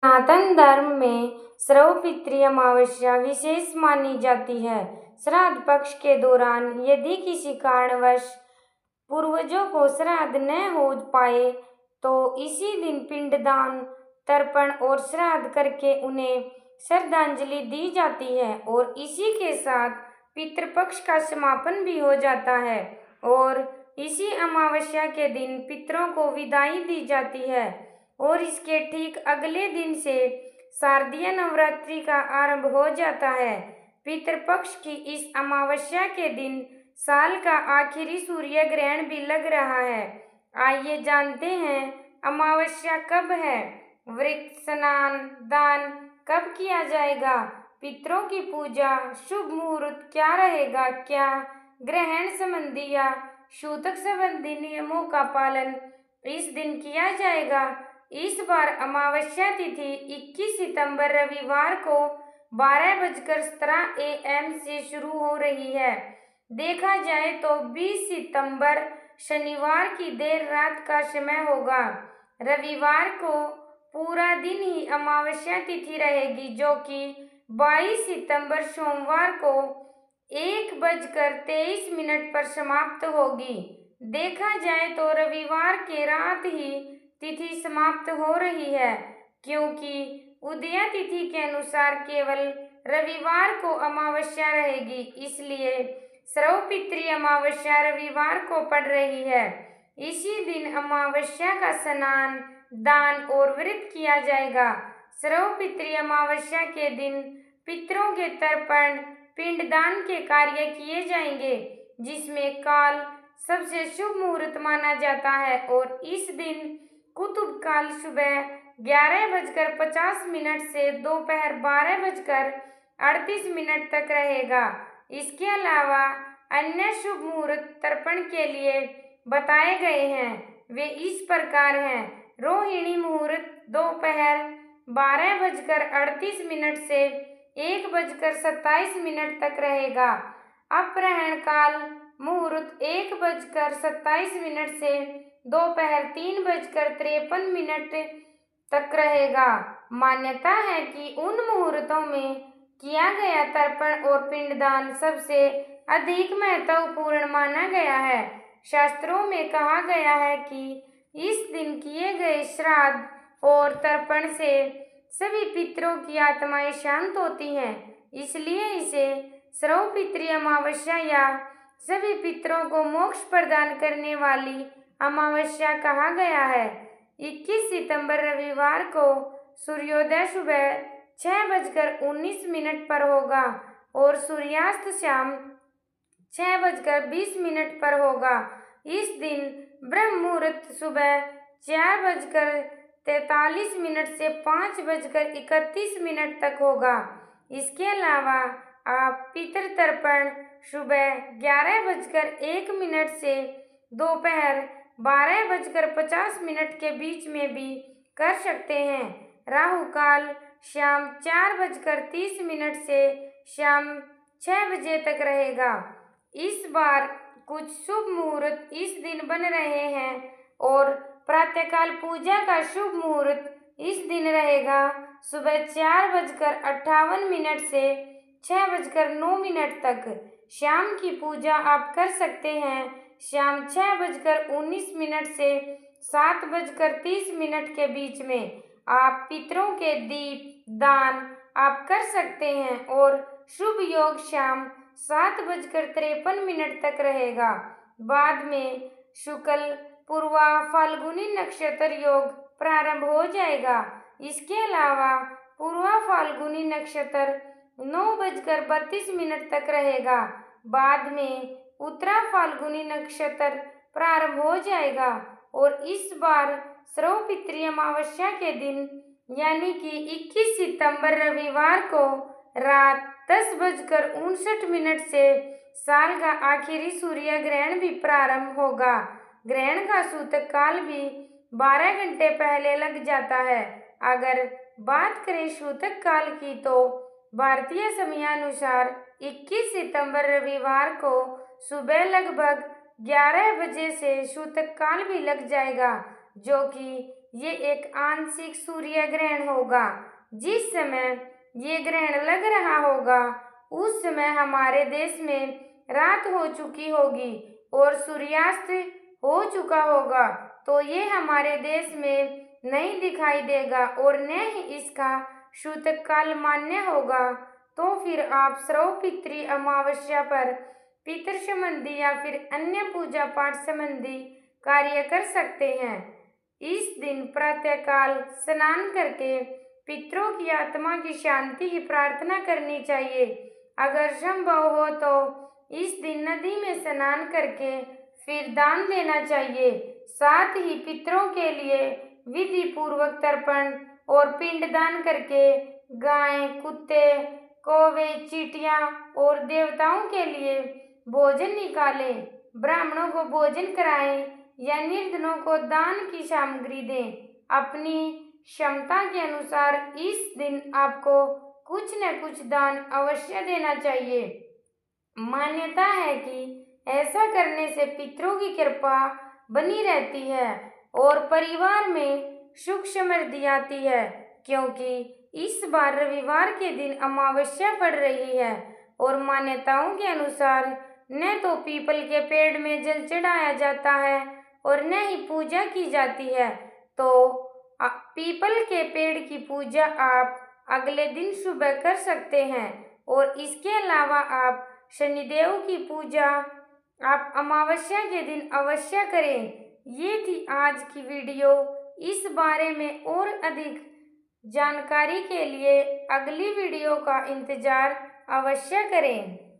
सनातन धर्म में श्रवण अमावस्या विशेष मानी जाती है। श्राद्ध पक्ष के दौरान यदि किसी कारणवश पूर्वजों को श्राद्ध न हो पाए तो इसी दिन पिंडदान, तर्पण और श्राद्ध करके उन्हें श्रद्धांजलि दी जाती है और इसी के साथ पितृपक्ष का समापन भी हो जाता है और इसी अमावस्या के दिन पितरों को विदाई दी जाती है और इसके ठीक अगले दिन से शारदीय नवरात्रि का आरंभ हो जाता है। पितृपक्ष की इस अमावस्या के दिन साल का आखिरी सूर्य ग्रहण भी लग रहा है। आइए जानते हैं अमावस्या कब है, व्रत, स्नान, दान कब किया जाएगा, पितरों की पूजा, शुभ मुहूर्त क्या रहेगा, क्या ग्रहण संबंधी या सूतक संबंधी नियमों का पालन इस दिन किया जाएगा। इस बार अमावस्या तिथि 21 सितंबर रविवार को 12:17 AM से शुरू हो रही है। देखा जाए तो 20 सितंबर शनिवार की देर रात का समय होगा। रविवार को पूरा दिन ही अमावस्या तिथि रहेगी जो कि 22 सितंबर सोमवार को 1:23 पर समाप्त होगी। देखा जाए तो रविवार के रात ही तिथि समाप्त हो रही है क्योंकि उदय तिथि के अनुसार केवल रविवार को अमावस्या रहेगी, इसलिए श्रवण अमावस्या रविवार को पड़ रही है। इसी दिन अमावस्या का स्नान, दान और व्रत किया जाएगा। श्रवण अमावस्या के दिन पितरों के तर्पण, पिंडदान के कार्य किए जाएंगे जिसमें काल सबसे शुभ मुहूर्त माना जाता है और इस दिन कुतुब काल सुबह 11:50 से दोपहर 12:38 तक रहेगा। इसके अलावा अन्य शुभ मुहूर्त तर्पण के लिए बताए गए हैं, वे इस प्रकार हैं। रोहिणी मुहूर्त दोपहर 12:38 से 1:27 तक रहेगा। अपराह्न काल मुहूर्त 1:27 से दोपहर 3:53 तक रहेगा। मान्यता है कि उन मुहूर्तों में किया गया तर्पण और पिंडदान सबसे अधिक महत्वपूर्ण माना गया है। शास्त्रों में कहा गया है कि इस दिन किए गए श्राद्ध और तर्पण से सभी पितरों की आत्माएं शांत होती हैं, इसलिए इसे श्रवण अमावस्या या सभी पितरों को मोक्ष प्रदान करने वाली अमावस्या कहा गया है। 21 सितंबर रविवार को सूर्योदय सुबह 6:19 पर होगा और सूर्यास्त शाम 6:20 पर होगा। इस दिन ब्रह्म मुहूर्त सुबह 4:43 से 5:31 तक होगा। इसके अलावा आप पितृतर्पण सुबह 11:01 से दोपहर 12:50 के बीच में भी कर सकते हैं। राहु काल शाम 4:30 से शाम 6 बजे तक रहेगा। इस बार कुछ शुभ मुहूर्त इस दिन बन रहे हैं और प्रातःकाल पूजा का शुभ मुहूर्त इस दिन रहेगा सुबह 4:58 से 6:09 तक। शाम की पूजा आप कर सकते हैं शाम 6:19 से 7:30 के बीच में। आप पितरों के दीप दान आप कर सकते हैं और शुभ योग शाम 7:53 तक रहेगा। बाद में शुक्ल पूर्वा फाल्गुनी नक्षत्र योग प्रारंभ हो जाएगा। इसके अलावा पूर्वा फाल्गुनी नक्षत्र 9:32 तक रहेगा। बाद में उत्तरा फाल्गुनी नक्षत्र प्रारंभ हो जाएगा और इस बार श्रवण अमावस्या के दिन यानी कि 21 सितंबर रविवार को रात 10:59 से साल का आखिरी सूर्य ग्रहण भी प्रारंभ होगा। ग्रहण का सूतक काल भी 12 घंटे पहले लग जाता है। अगर बात करें सूतक काल की तो भारतीय समयानुसार 21 सितंबर रविवार को सुबह लगभग 11 बजे से सूतक काल भी लग जाएगा। जो कि ये एक आंशिक सूर्य ग्रहण होगा। जिस समय ये ग्रहण लग रहा होगा उस समय हमारे देश में रात हो चुकी होगी और सूर्यास्त हो चुका होगा, तो ये हमारे देश में नहीं दिखाई देगा और न ही इसका सूतकाल मान्य होगा। तो फिर आप श्रवण पितृ अमावस्या पर पितृ संबंधी या फिर अन्य पूजा पाठ संबंधी कार्य कर सकते हैं। इस दिन प्रातःकाल स्नान करके पितरों की आत्मा की शांति की प्रार्थना करनी चाहिए। अगर संभव हो तो इस दिन नदी में स्नान करके फिर दान देना चाहिए। साथ ही पितरों के लिए विधि पूर्वक तर्पण और पिंडदान करके गाय, कुत्ते, कौवे, चींटियां और देवताओं के लिए भोजन निकालें, ब्राह्मणों को भोजन कराएं या निर्धनों को दान की सामग्री दें। अपनी क्षमता के अनुसार इस दिन आपको कुछ न कुछ दान अवश्य देना चाहिए। मान्यता है कि ऐसा करने से पितरों की कृपा बनी रहती है और परिवार में सुख समृद्धि आती है। क्योंकि इस बार रविवार के दिन अमावस्या पड़ रही है और मान्यताओं के अनुसार न तो पीपल के पेड़ में जल चढ़ाया जाता है और न ही पूजा की जाती है, तो पीपल के पेड़ की पूजा आप अगले दिन सुबह कर सकते हैं। और इसके अलावा आप शनिदेव की पूजा आप अमावस्या के दिन अवश्य करें। ये थी आज की वीडियो। इस बारे में और अधिक जानकारी के लिए अगली वीडियो का इंतजार अवश्य करें।